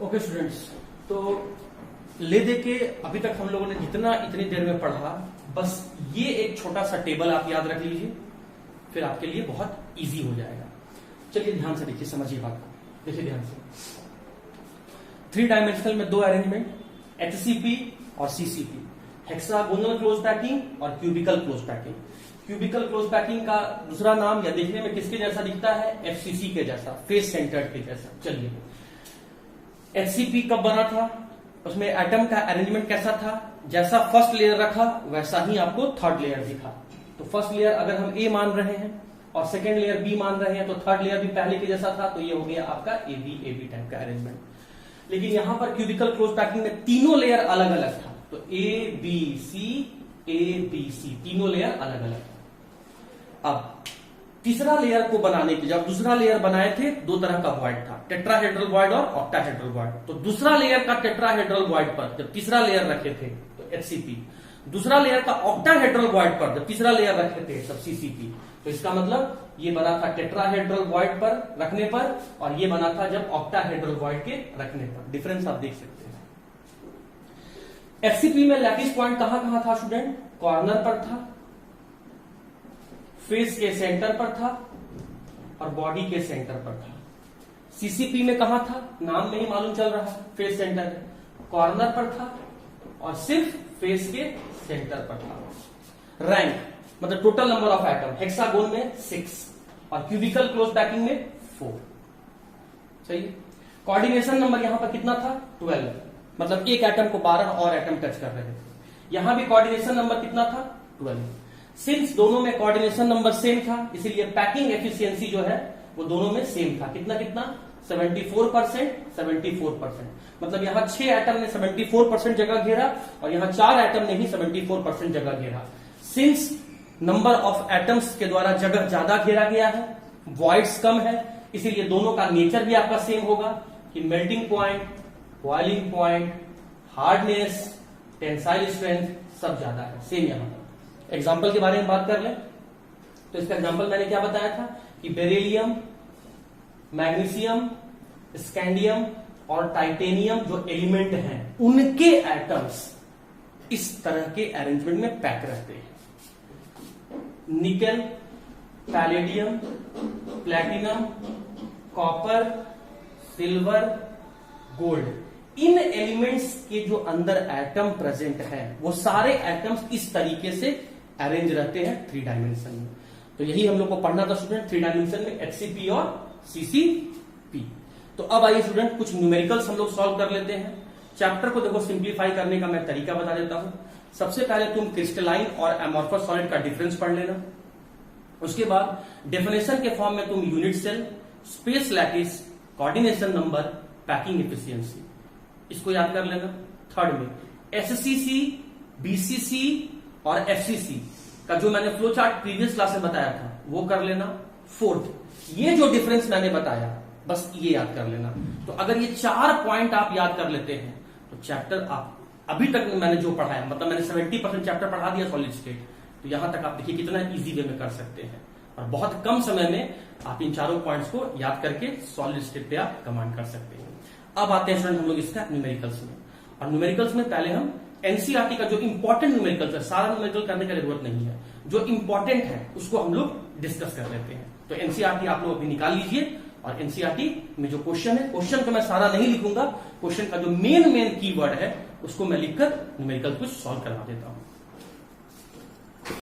Okay students, तो ले दे के अभी तक हम लोगों ने जितना इतनी देर में पढ़ा, बस ये एक छोटा सा टेबल आप याद रख लीजिए, फिर आपके लिए बहुत इजी हो जाएगा। चलिए ध्यान से देखिए, समझिए बात को, देखिए ध्यान से। 3 डायमेंशनल में 2 अरेंजमेंट, एचसीपी और सीसीपी, हेक्सागोनल क्लोज पैकिंग और cubical close packing. Cubical close packing का दूसरा नाम या देखने में किसके जैसा दिखता है? एफसीसी के जैसा, फेस सेंटर्ड के जैसा। चलिए, एचसीपी कब बना था, उसमें एटम का अरेंजमेंट कैसा था? जैसा फर्स्ट लेयर रखा वैसा ही आपको थर्ड लेयर दिखा। तो फर्स्ट लेयर अगर हम ए मान रहे हैं और सेकेंड लेयर बी मान रहे हैं, तो थर्ड लेयर भी पहले के जैसा था, तो ये हो गया आपका ए बी टाइप का अरेंजमेंट। लेकिन यहां पर क्यूबिकल क्लोज पैकिंग में तीनों लेयर अलग अलग था, तो ए बी सी तीनों लेयर अलग अलग था। अब तीसरा लेयर को बनाने के जब दूसरा लेयर बनाए थे, 2 तरह का वॉइड था, टेट्राहेड्रल वॉइड और ऑक्टाहेड्रल वॉइड। तो दूसरा लेयर का टेट्राहेड्रल वॉइड पर जब तीसरा लेयर रखे थे तो एचसीपी, दूसरा लेयर का ऑक्टाहेड्रल वॉइड पर जब तीसरा लेयर रखे थे सब सीसीपी। तो इसका मतलब ये बना था टेट्राहेड्रल वॉइड पर रखने पर, और ये बना था जब ऑक्टाहेड्रल वॉइड के रखने पर। डिफरेंस आप देख सकते हैं। एचसीपी में लैटिस पॉइंट कहां था स्टूडेंट? कॉर्नर पर था, फेस के सेंटर पर था और बॉडी के सेंटर पर था। सीसीपी में कहां था? नाम में ही मालूम चल रहा है, फेस सेंटर है, कॉर्नर पर था और सिर्फ फेस के सेंटर पर था। रैंक मतलब total number of atom, hexagon में 6 और क्यूबिकल क्लोज पैकिंग में 4। सही। कोऑर्डिनेशन नंबर यहां पर कितना था? 12, मतलब एक एटम को 12 और एटम टच कर रहे थे। यहां भी कोऑर्डिनेशन नंबर कितना था? 12। सिंस दोनों में कोऑर्डिनेशन नंबर सेम था, इसीलिए पैकिंग एफिशिएंसी जो है वो दोनों में सेम था। कितना कितना? 74%। मतलब यहां 6 एटम ने 74% जगह घेरा और यहां 4 एटम ने ही 74% जगह घेरा। सिंस नंबर ऑफ एटम्स के द्वारा जगह ज्यादा घेरा गया है, वॉइड्स कम है, इसीलिए दोनों का नेचर भी आपका सेम होगा कि melting point, boiling point, hardness, tensile strength सब ज्यादा है, सेम यहां पर। एग्जाम्पल के बारे में बात कर लें तो इसका एग्जाम्पल मैंने क्या बताया था कि बेरिलियम, मैग्नीशियम, स्कैंडियम और टाइटेनियम जो एलिमेंट हैं, उनके एटम्स इस तरह के अरेंजमेंट में पैक रहते हैं। Nickel, palladium, platinum, copper, silver, gold, इन एलिमेंट्स के जो अंदर एटम प्रेजेंट है वो सारे एटम्स इस तरीके से अरेंज रहते हैं 3 डायमेंशन में। तो यही हम लोग को पढ़ना था स्टूडेंट, 3 डायमेंशन में एचसीपी और सीसीपी। तो अब आइए स्टूडेंट कुछ न्यूमेरिकल्स हम लोग सॉल्व कर लेते हैं। चैप्टर को देखो सिंप्लीफाई करने का मैं तरीका बता देता हूं। सबसे पहले तुम क्रिस्टलाइन और एमॉर्फस सॉलिड का डिफरेंस पढ़ लेना। उसके बाद डेफिनेशन के फॉर्म में तुम unit cell, space lattice, coordination number, packing efficiency, इसको याद कर लेना। थर्ड में एससीसी, बीसीसी और एफसीसी का जो मैंने फ्लो चार्ट प्रीवियस क्लास में बताया था वो कर लेना। फोर्थ, ये जो डिफरेंस मैंने बताया बस ये याद कर लेना। तो अगर ये 4 पॉइंट आप याद कर लेते हैं तो चैप्टर आप अभी तक मैंने जो पढ़ाया, मतलब मैंने 70% चैप्टर पढ़ा दिया सॉलिड स्टेट, तो यहां तक आप देखिए कितना इजी वे में कर सकते हैं और बहुत कम समय में आप इन 4 पॉइंट्स को याद करके सॉलिड स्टेट पे आप कमांड कर सकते हैं। अब आते हैं स्टूडेंट हम लोग इसका न्यूमेरिकल्स में, और न्यूमेरिकल्स में पहले हम एनसीईआरटी का जो इंपॉर्टेंट न्यूमेरिकल्स है, सारा न्यूमेरिकल करने की जरूरत नहीं है, जो इंपॉर्टेंट है उसको हम लोग डिस्कस कर लेते हैं। तो एनसीईआरटी आप लोग अभी निकाल लीजिए, और एनसीईआरटी में जो क्वेश्चन है, क्वेश्चन को मैं सारा नहीं लिखूंगा, क्वेश्चन का जो मेन कीवर्ड है उसको मैं लिखकर न्यूमेरिकल को सॉल्व करवा देता हूं।